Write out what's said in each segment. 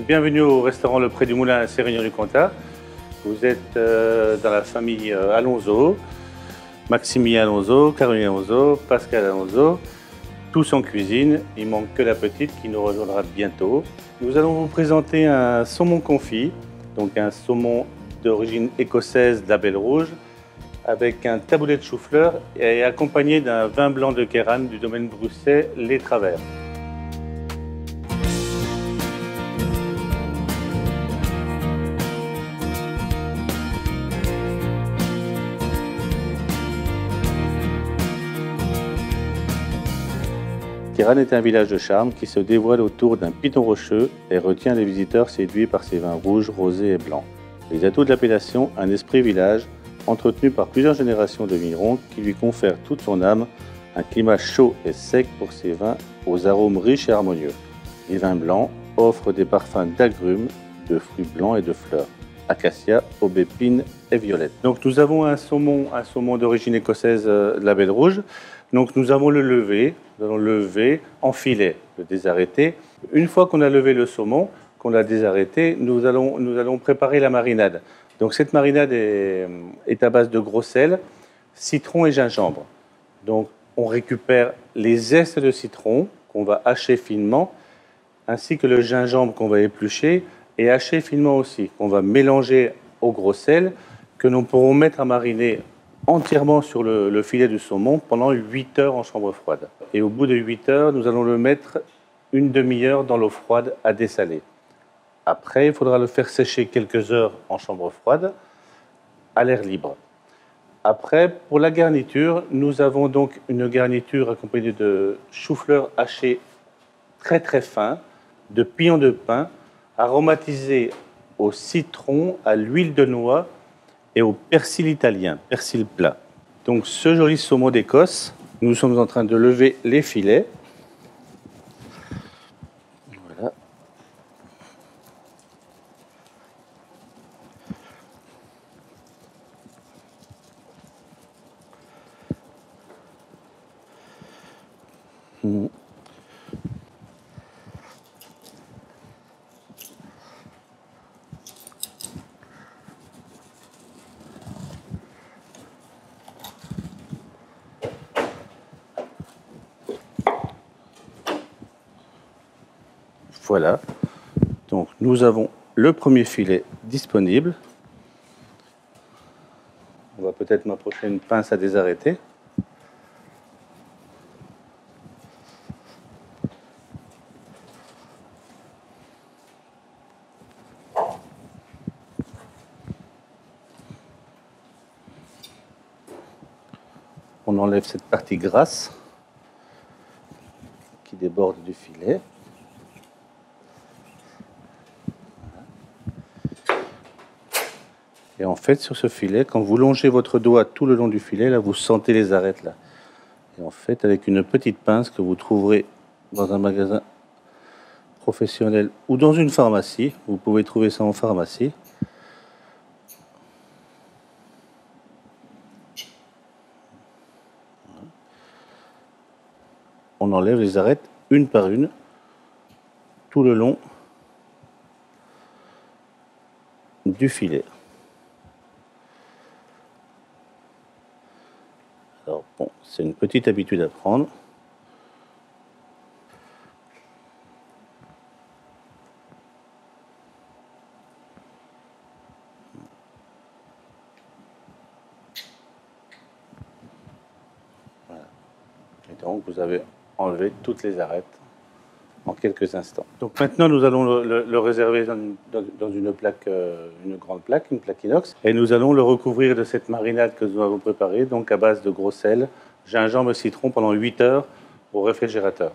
bienvenue au restaurant Le Pré du Moulin à Sérignan-du-Comtat. Vous êtes dans la famille Alonso, Maximilien Alonso, Caroline Alonso, Pascal Alonso, tous en cuisine. Il manque que la petite qui nous rejoindra bientôt. Nous allons vous présenter un saumon confit, donc un saumon d'origine écossaise de la Belle Rouge, avec un taboulet de chou-fleur et accompagné d'un vin blanc de Queyranne du domaine bruxais, Les Travers. Queyranne est un village de charme qui se dévoile autour d'un piton rocheux et retient les visiteurs séduits par ses vins rouges, rosés et blancs. Les atouts de l'appellation, un esprit village, entretenu par plusieurs générations de vignerons qui lui confèrent toute son âme, un climat chaud et sec pour ses vins aux arômes riches et harmonieux. Les vins blancs offrent des parfums d'agrumes, de fruits blancs et de fleurs, acacia, aubépine et violette. Donc nous avons un saumon d'origine écossaise de la Belle Rouge. Donc nous allons le lever, en filet, le désarrêter. Une fois qu'on a levé le saumon, qu'on l'a désarrêté, nous allons préparer la marinade. Donc cette marinade est à base de gros sel, citron et gingembre. Donc on récupère les zestes de citron qu'on va hacher finement, ainsi que le gingembre qu'on va éplucher et hacher finement aussi, qu'on va mélanger au gros sel, que nous pourrons mettre à mariner entièrement sur le filet du saumon pendant 8 heures en chambre froide. Et au bout de 8 heures, nous allons le mettre une demi-heure dans l'eau froide à dessaler. Après, il faudra le faire sécher quelques heures en chambre froide, à l'air libre. Après, pour la garniture, nous avons donc une garniture accompagnée de chou-fleur haché très très fin, de pignons de pin, aromatisé au citron, à l'huile de noix et au persil italien, persil plat. Donc ce joli saumon d'Écosse, nous sommes en train de lever les filets. Voilà. Voilà, donc nous avons le premier filet disponible. On va peut-être m'approcher une pince à désarrêter. On enlève cette partie grasse qui déborde du filet. Et en fait, sur ce filet, quand vous longez votre doigt tout le long du filet, là, vous sentez les arêtes là. Et en fait, avec une petite pince que vous trouverez dans un magasin professionnel ou dans une pharmacie, vous pouvez trouver ça en pharmacie. On enlève les arêtes une par une, tout le long du filet. Alors bon, c'est une petite habitude à prendre. Voilà. Et donc vous avez enlevé toutes les arêtes en quelques instants. Donc maintenant nous allons le réserver dans une plaque, une grande plaque, une plaque inox, et nous allons le recouvrir de cette marinade que nous avons préparée, donc à base de gros sel, gingembre et citron pendant 8 heures au réfrigérateur.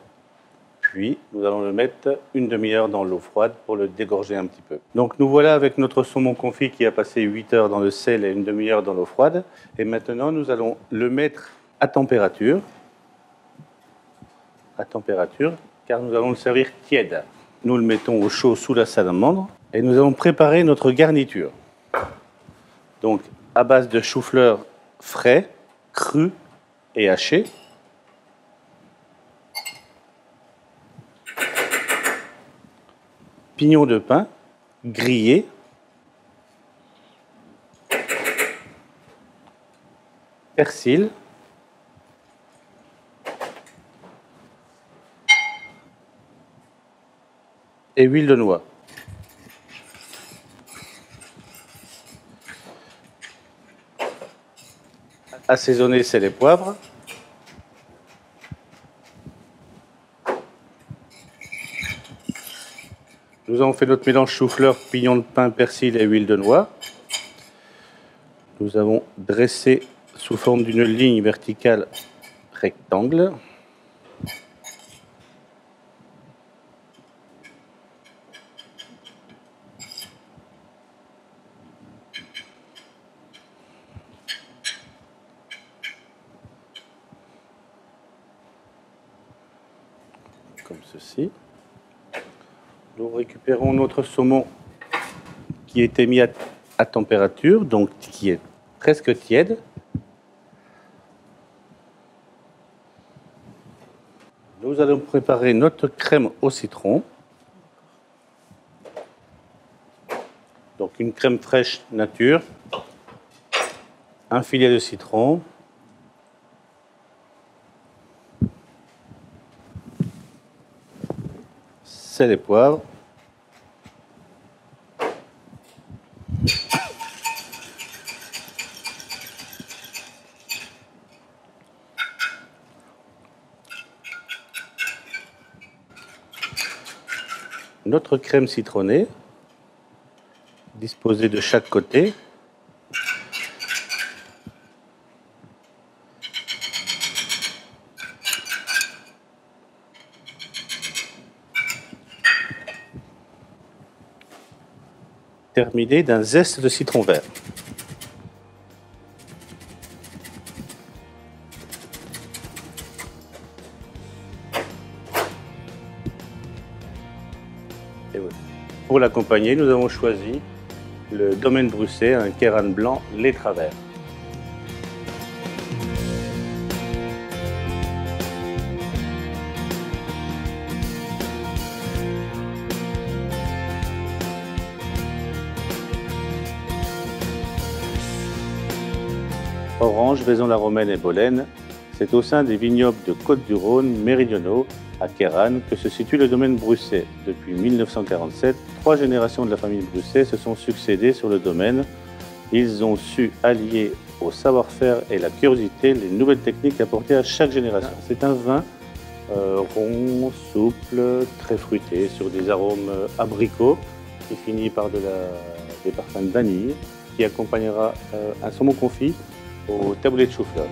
Puis nous allons le mettre une demi-heure dans l'eau froide pour le dégorger un petit peu. Donc nous voilà avec notre saumon confit qui a passé 8 heures dans le sel et une demi-heure dans l'eau froide. Et maintenant nous allons le mettre à température, car nous allons le servir tiède. Nous le mettons au chaud sous la salamandre et nous allons préparer notre garniture. Donc à base de chou-fleur frais, cru et haché. Pignon de pin grillé. Persil. Et huile de noix. Assaisonner sel et poivre. Nous avons fait notre mélange chou-fleur, pignon de pin, persil et huile de noix. Nous avons dressé sous forme d'une ligne verticale rectangle. Comme ceci. Nous récupérons notre saumon qui a été mis à température, donc qui est presque tiède. Nous allons préparer notre crème au citron. Donc une crème fraîche nature, un filet de citron, sel et poivre, notre crème citronnée, disposée de chaque côté. Terminée d'un zeste de citron vert. Et voilà. Pour l'accompagner, nous avons choisi le Domaine Brusset, un Kéran blanc lait travers. Orange, Vaison-la-Romaine et Bolène, c'est au sein des vignobles de Côtes-du-Rhône méridionaux, à Kéran, que se situe le domaine Brusset. Depuis 1947, 3 générations de la famille Brusset se sont succédées sur le domaine. Ils ont su allier au savoir-faire et la curiosité les nouvelles techniques apportées à chaque génération. C'est un vin rond, souple, très fruité, sur des arômes abricots, qui finit par des parfums de vanille, qui accompagnera un saumon confit au taboulé de chou-fleur.